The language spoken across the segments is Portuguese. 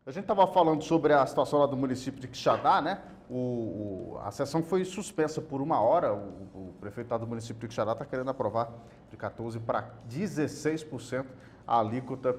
A gente estava falando sobre a situação lá do município de Quixadá, né? A sessão foi suspensa por 1 hora. O prefeito lá do município de Quixadá está querendo aprovar de 14% para 16% a alíquota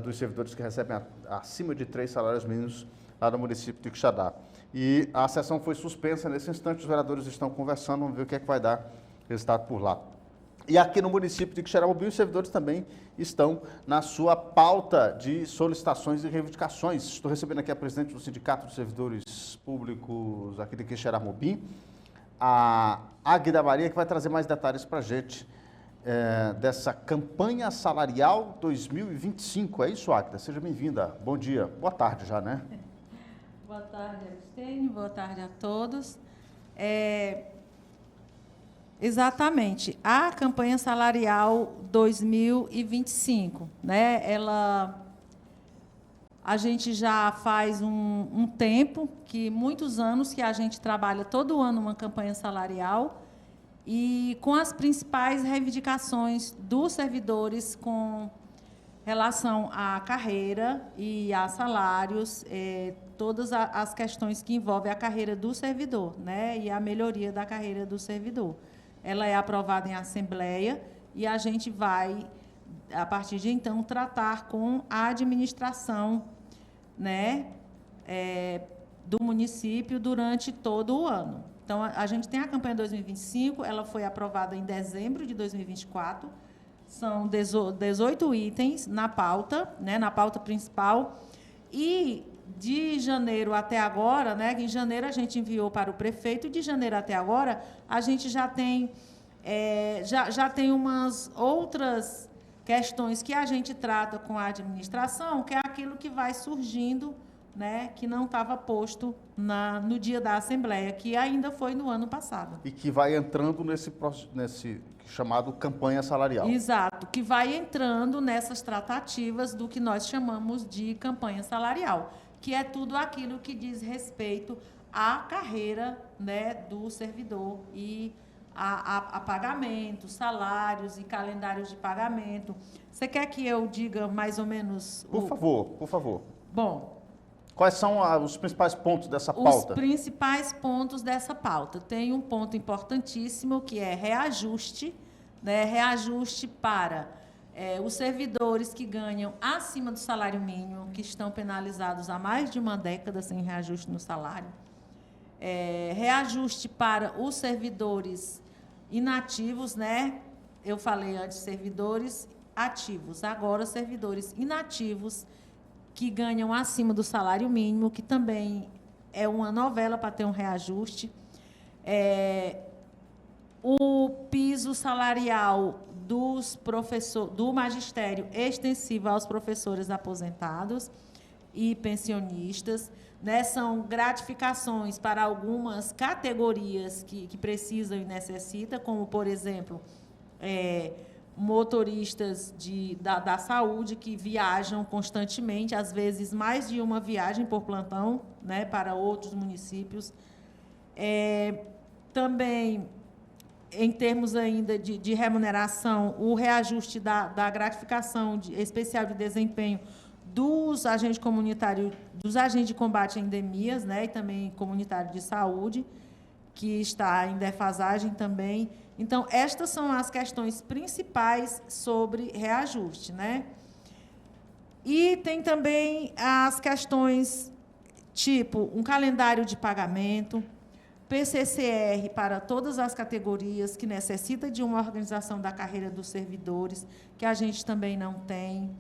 dos servidores que recebem acima de 3 salários mínimos lá no município de Quixadá. E a sessão foi suspensa. Nesse instante, os vereadores estão conversando, vamos ver o que é que vai dar resultado por lá. E aqui no município de Quixeramobim, os servidores também estão na sua pauta de solicitações e reivindicações. Estou recebendo aqui a presidente do Sindicato dos Servidores Públicos aqui de Quixeramobim, a Águida Maria, que vai trazer mais detalhes para a gente dessa campanha salarial 2025. É isso, Águida? Seja bem-vinda. Bom dia. Boa tarde já, né? Boa tarde, Aristênio. Boa tarde a todos. Exatamente. A campanha salarial 2025, né? A gente já faz um tempo, muitos anos que a gente trabalha todo ano uma campanha salarial e com as principais reivindicações dos servidores com relação à carreira e a salários, todas as questões que envolvem a carreira do servidor, né? E a melhoria da carreira do servidor. Ela é aprovada em assembleia e a gente vai, a partir de então, tratar com a administração, né, do município durante todo o ano. Então, a gente tem a campanha 2025, ela foi aprovada em dezembro de 2024, são 18 itens na pauta, né, na pauta principal, e de janeiro até agora, né, em janeiro a gente enviou para o prefeito, de janeiro até agora a gente já tem, já tem umas outras questões que a gente trata com a administração, que é aquilo que vai surgindo, né, que não estava posto no dia da Assembleia, que ainda foi no ano passado. E que vai entrando nesse chamado campanha salarial. Exato, que vai entrando nessas tratativas do que nós chamamos de campanha salarial, que é tudo aquilo que diz respeito à carreira, né, do servidor e a pagamento, salários e calendários de pagamento. Você quer que eu diga mais ou menos... Por favor, por favor. Bom... Quais são os principais pontos dessa pauta? Os principais pontos dessa pauta. Tem um ponto importantíssimo, que é reajuste, né? Reajuste para os servidores que ganham acima do salário mínimo, que estão penalizados há mais de uma década sem reajuste no salário. Reajuste para os servidores inativos, né? Eu falei antes servidores ativos, agora servidores inativos, que ganham acima do salário mínimo, que também é uma novela para ter um reajuste. O piso salarial do magistério extensivo aos professores aposentados e pensionistas, né? São gratificações para algumas categorias que precisam e necessitam, como, por exemplo, motoristas da saúde que viajam constantemente, às vezes mais de uma viagem por plantão, né, para outros municípios. Também, em termos ainda de remuneração, o reajuste da gratificação especial de desempenho dos agentes comunitários, dos agentes de combate a endemias, né, e também comunitário de saúde, que está em defasagem também. Então, estas são as questões principais sobre reajuste, né? E tem também as questões tipo um calendário de pagamento, PCCR para todas as categorias que necessita de uma organização da carreira dos servidores, que a gente também não tem.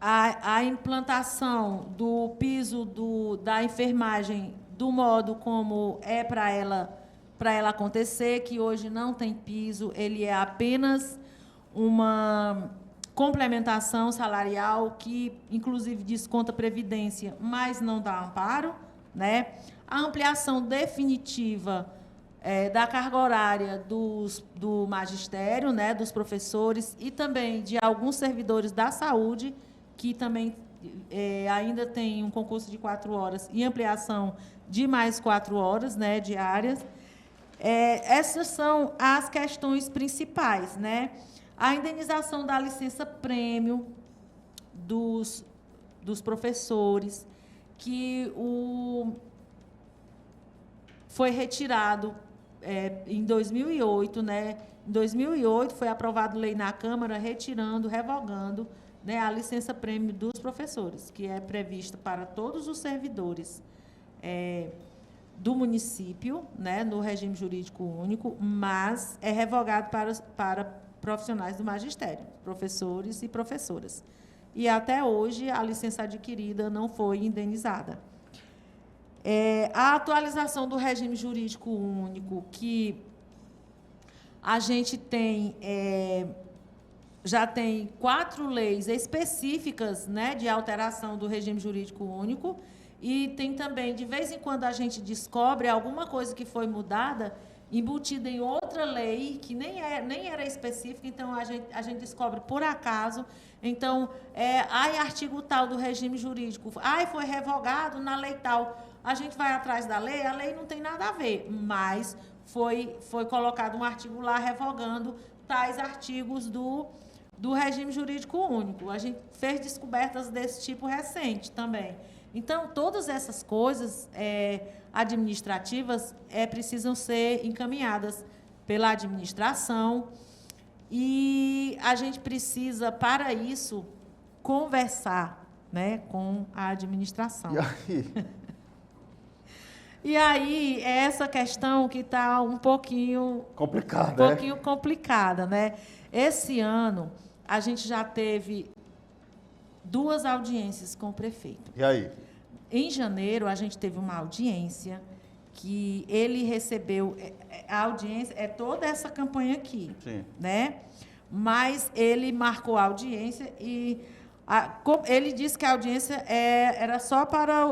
A implantação do piso da enfermagem do modo como é para ela acontecer, que hoje não tem piso, ele é apenas uma complementação salarial que, inclusive, desconta previdência, mas não dá amparo, né? A ampliação definitiva da carga horária do magistério, né, dos professores e também de alguns servidores da saúde, que também ainda tem um concurso de 4 horas e ampliação de mais 4 horas, né, diárias. Essas são as questões principais, né? A indenização da licença-prêmio dos professores, que foi retirado em 2008, né? Em 2008 foi aprovada lei na Câmara revogando, né, a licença-prêmio dos professores, que é prevista para todos os servidores do município, né, no regime jurídico único, mas é revogado para profissionais do magistério, professores e professoras. E até hoje a licença adquirida não foi indenizada. A atualização do regime jurídico único, que a gente tem, já tem 4 leis específicas, né, de alteração do regime jurídico único, e tem também, de vez em quando, a gente descobre alguma coisa que foi mudada, embutida em outra lei, que nem era específica, então a gente descobre por acaso. Então, artigo tal do regime jurídico, foi revogado na lei tal. A gente vai atrás da lei, a lei não tem nada a ver, mas foi colocado um artigo lá revogando tais artigos do regime jurídico único. A gente fez descobertas desse tipo recente também. Então, todas essas coisas administrativas precisam ser encaminhadas pela administração, e a gente precisa, para isso, conversar, né, com a administração. E aí, é essa questão que está um pouquinho complicada, né? Esse ano, a gente já teve 2 audiências com o prefeito. E aí? Em janeiro, a gente teve uma audiência que ele recebeu. A audiência é toda essa campanha aqui. Sim. Né? Mas ele marcou a audiência e ele disse que a audiência era só para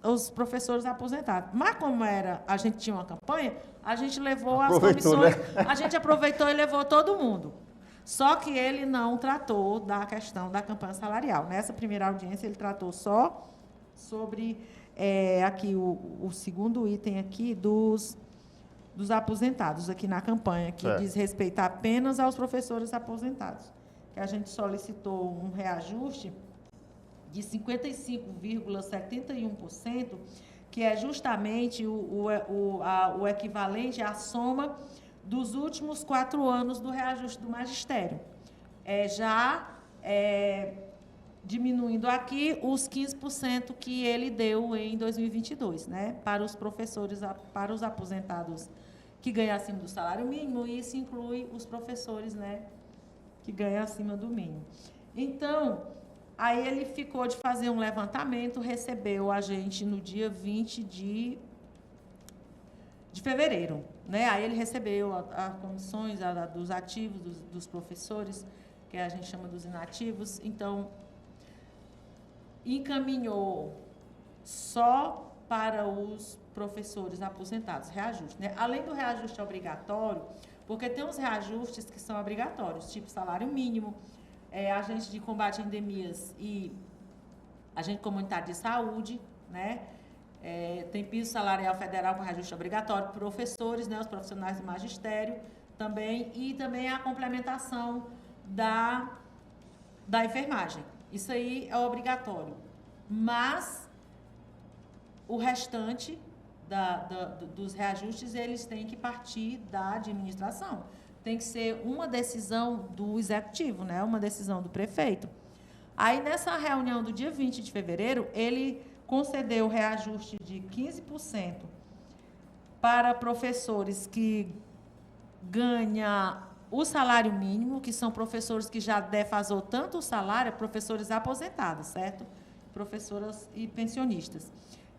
os professores aposentados. Mas como a gente tinha uma campanha, a gente levou as comissões, né? A gente aproveitou e levou todo mundo. Só que ele não tratou da questão da campanha salarial. Nessa primeira audiência, ele tratou só sobre aqui o segundo item aqui dos aposentados aqui na campanha, que diz respeito apenas aos professores aposentados, que a gente solicitou um reajuste de 55,71%, que é justamente o equivalente à soma dos últimos 4 anos do reajuste do magistério. Diminuindo aqui os 15% que ele deu em 2022, né, para os professores, para os aposentados que ganham acima do salário mínimo, e isso inclui os professores, né, que ganham acima do mínimo. Então, aí ele ficou de fazer um levantamento, recebeu a gente no dia 20 de fevereiro, né? Aí ele recebeu as comissões dos ativos, dos professores, que a gente chama dos inativos. Então, encaminhou só para os professores aposentados, reajuste, né? Além do reajuste obrigatório, porque tem uns reajustes que são obrigatórios, tipo salário mínimo, agente de combate a endemias e agente comunitário de saúde, né? Tem piso salarial federal com reajuste obrigatório, professores, né, os profissionais do magistério também, e também a complementação da enfermagem. Isso aí é obrigatório. Mas o restante dos reajustes, eles têm que partir da administração. Tem que ser uma decisão do executivo, né? Uma decisão do prefeito. Aí, nessa reunião do dia 20 de fevereiro, ele concedeu reajuste de 15% para professores que ganham o salário mínimo, que são professores que já defasou tanto o salário, professores aposentados, certo? Professoras e pensionistas,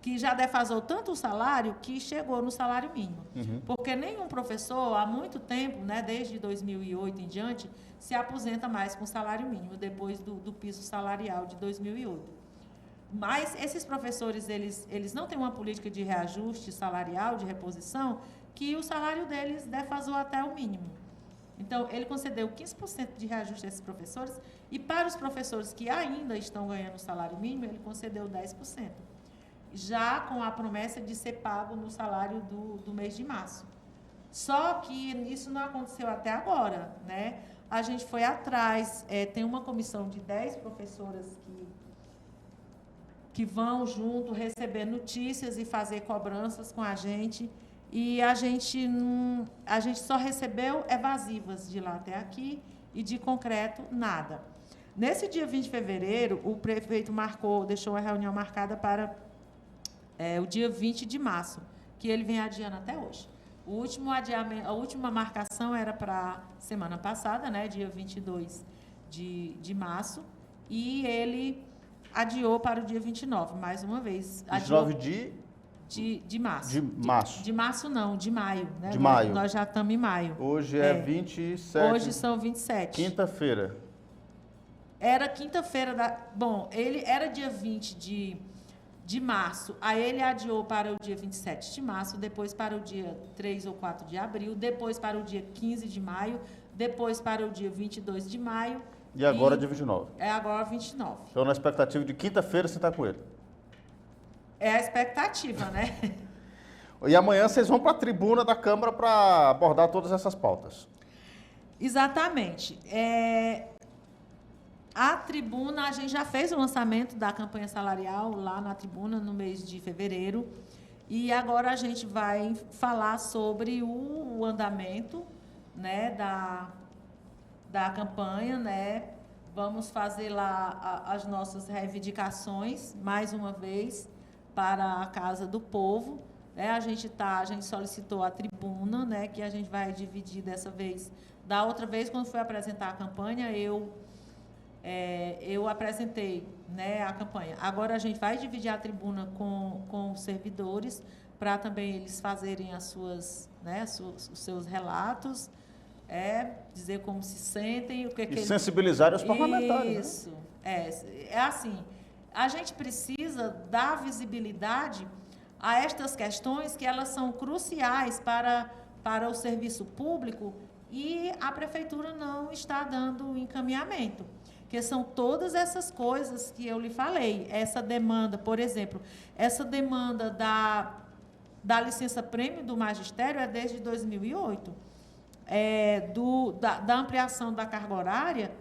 que já defasou tanto o salário que chegou no salário mínimo. Uhum. Porque nenhum professor, há muito tempo, né, desde 2008 em diante, se aposenta mais com salário mínimo, depois do piso salarial de 2008. Mas esses professores, eles não têm uma política de reajuste salarial, de reposição, que o salário deles defasou até o mínimo. Então, ele concedeu 15% de reajuste a esses professores, e para os professores que ainda estão ganhando o salário mínimo, ele concedeu 10%, já com a promessa de ser pago no salário do mês de março. Só que isso não aconteceu até agora, né? A gente foi atrás, tem uma comissão de 10 professoras que vão junto receber notícias e fazer cobranças com a gente. E a gente só recebeu evasivas de lá até aqui e de concreto, nada. Nesse dia 20 de fevereiro, o prefeito deixou a reunião marcada para o dia 20 de março, que ele vem adiando até hoje. O último adiamento, a última marcação era para semana passada, né, dia 22 de março, e ele adiou para o dia 29, mais uma vez. 29 de março. De março. De março não, de maio. Né? De maio. Nós já estamos em maio. Hoje é 27. Hoje são 27. Quinta-feira. Era quinta-feira. Bom, ele era dia 20 de março, aí ele adiou para o dia 27 de março, depois para o dia 3 ou 4 de abril, depois para o dia 15 de maio, depois para o dia 22 de maio. E agora dia 29. É agora 29. Então, na expectativa de quinta-feira você está com ele. É a expectativa, né? E amanhã vocês vão para a tribuna da Câmara para abordar todas essas pautas. Exatamente. A tribuna, a gente já fez o lançamento da campanha salarial lá na tribuna no mês de fevereiro. E agora a gente vai falar sobre o andamento, né, da campanha, né? Vamos fazer lá as nossas reivindicações, mais uma vez, para a Casa do Povo. Né? A gente solicitou a tribuna, né, que a gente vai dividir dessa vez. Da outra vez, quando foi apresentar a campanha, eu apresentei, né, a campanha. Agora a gente vai dividir a tribuna com os servidores, para também eles fazerem os seus relatos, dizer como se sentem, o que e sensibilizar os parlamentares. Isso, né? É assim, a gente precisa dar visibilidade a estas questões que elas são cruciais para o serviço público e a prefeitura não está dando encaminhamento. Que são todas essas coisas que eu lhe falei. Essa demanda, por exemplo, essa demanda da licença-prêmio do magistério é desde 2008. Da ampliação da carga horária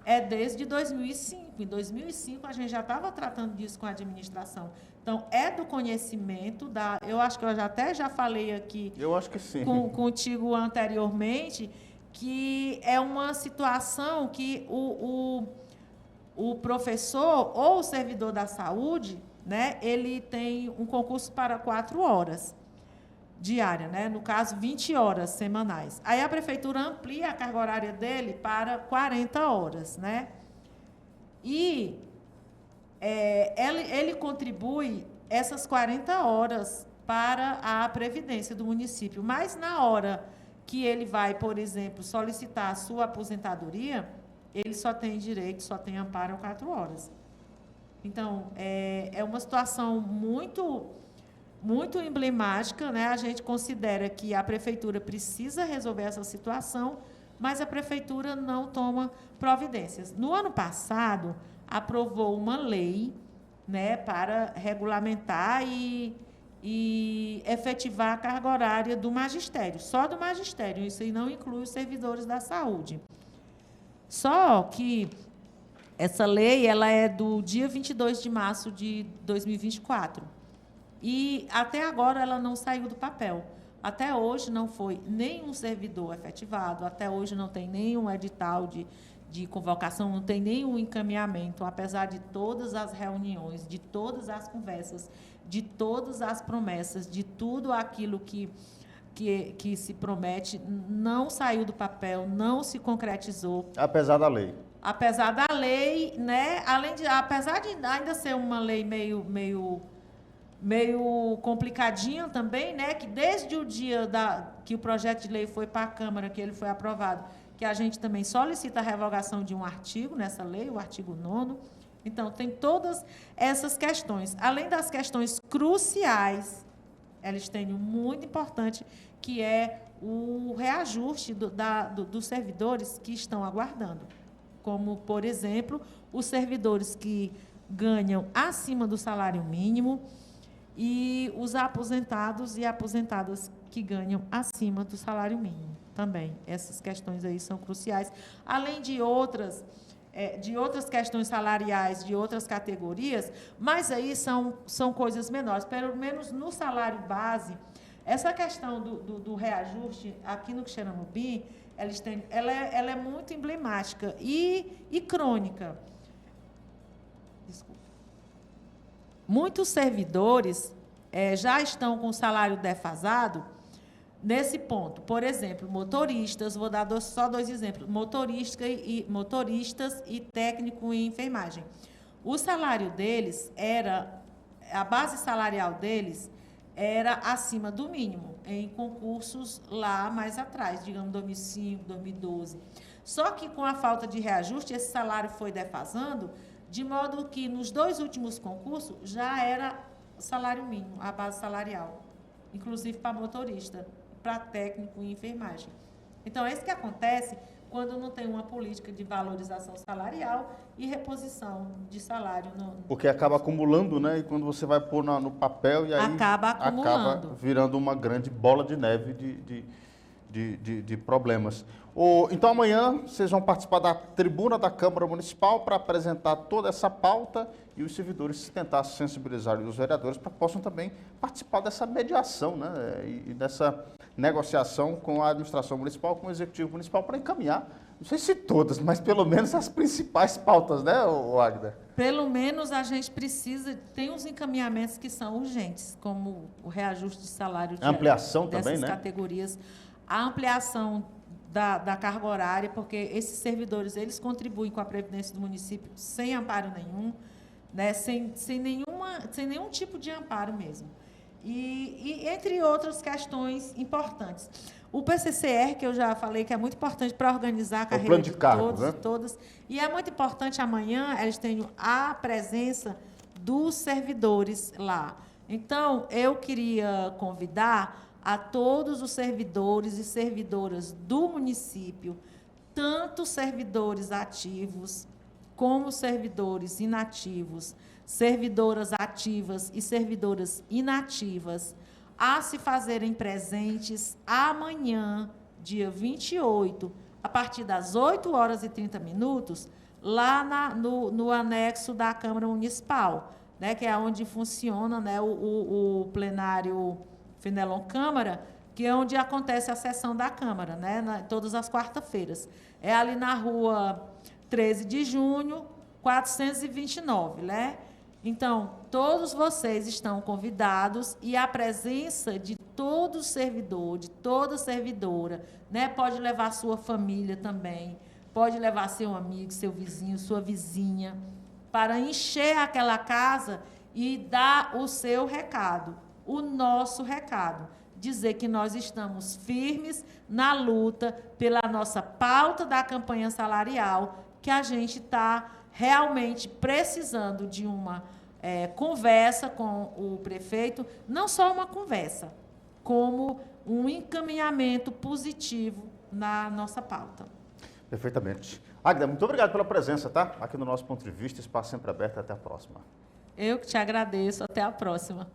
é desde 2005. Em 2005, a gente já estava tratando disso com a administração. Então, é do conhecimento, eu acho que eu já falei aqui. Eu acho que sim. Contigo anteriormente, que é uma situação que o professor ou o servidor da saúde, né, ele tem um concurso para 4 horas diárias, né, no caso, 20 horas semanais. Aí a prefeitura amplia a carga horária dele para 40 horas. Né? E ele contribui essas 40 horas para a previdência do município, mas na hora que ele vai, por exemplo, solicitar a sua aposentadoria, ele só tem direito, só tem amparo a 4 horas. Então, é uma situação muito, muito emblemática, né? A gente considera que a prefeitura precisa resolver essa situação, mas a prefeitura não toma providências. No ano passado, aprovou uma lei, né, para regulamentar e efetivar a carga horária do magistério, só do magistério, isso aí não inclui os servidores da saúde. Só que essa lei ela é do dia 22 de março de 2024 e até agora ela não saiu do papel. Até hoje não foi nenhum servidor efetivado, até hoje não tem nenhum edital de convocação, não tem nenhum encaminhamento, apesar de todas as reuniões, de todas as conversas, de todas as promessas, de tudo aquilo que se promete, não saiu do papel, não se concretizou. Apesar da lei. Apesar da lei, né? Apesar de ainda ser uma lei meio complicadinha também, né? Que desde o dia que o projeto de lei foi para a Câmara, que ele foi aprovado, que a gente também solicita a revogação de um artigo nessa lei, o artigo 9º. Então, tem todas essas questões. Além das questões cruciais, eles têm um muito importante, que é o reajuste dos servidores que estão aguardando. Como, por exemplo, os servidores que ganham acima do salário mínimo e os aposentados e aposentadas que ganham acima do salário mínimo também. Essas questões aí são cruciais, além de outras questões salariais, de outras categorias, mas aí são coisas menores. Pelo menos no salário base, essa questão do reajuste aqui no Quixeramobim, ela é muito emblemática e crônica. Desculpa. Muitos servidores já estão com o salário defasado nesse ponto. Por exemplo, motoristas, vou dar só 2 exemplos, motoristas e técnico em enfermagem. O salário deles a base salarial deles era acima do mínimo, em concursos lá mais atrás, digamos 2005, 2012. Só que com a falta de reajuste, esse salário foi defasando, de modo que nos 2 últimos concursos já era salário mínimo, a base salarial, inclusive para motorista, para técnico em enfermagem. Então, é isso que acontece quando não tem uma política de valorização salarial e reposição de salário. Porque acaba acumulando, né? E quando você vai pôr no papel, e aí acaba virando uma grande bola de neve de problemas. Então, amanhã, vocês vão participar da tribuna da Câmara Municipal para apresentar toda essa pauta e os servidores tentar sensibilizar os vereadores para que possam também participar dessa mediação, né? E dessa negociação com a administração municipal, com o executivo municipal, para encaminhar, não sei se todas, mas pelo menos as principais pautas, né, Agda? Pelo menos a gente tem uns encaminhamentos que são urgentes, como o reajuste de salário a ampliação dessas também, né? categorias, a ampliação da carga horária, porque esses servidores, eles contribuem com a Previdência do município sem amparo nenhum, né, sem nenhum tipo de amparo mesmo. E entre outras questões importantes. O PCCR, que eu já falei que é muito importante para organizar a carreira de todos e todas, e é muito importante amanhã eles tenham a presença dos servidores lá. Então, eu queria convidar a todos os servidores e servidoras do município, tanto servidores ativos como servidores inativos, servidoras ativas e servidoras inativas, a se fazerem presentes amanhã, dia 28, a partir das 8h30, lá no anexo da Câmara Municipal, né, que é onde funciona, né, o plenário Fenelon Câmara, que é onde acontece a sessão da Câmara, né, todas as quarta-feiras. É ali na rua 13 de junho, 429, né? Então, todos vocês estão convidados e a presença de todo servidor, de toda servidora, né? Pode levar sua família também, pode levar seu amigo, seu vizinho, sua vizinha, para encher aquela casa e dar o seu recado, o nosso recado. Dizer que nós estamos firmes na luta pela nossa pauta da campanha salarial, que a gente está realmente precisando de uma conversa com o prefeito, não só uma conversa, como um encaminhamento positivo na nossa pauta. Perfeitamente. Agda, muito obrigado pela presença, tá? Aqui no nosso Ponto de Vista, espaço sempre aberto, até a próxima. Eu que te agradeço, até a próxima.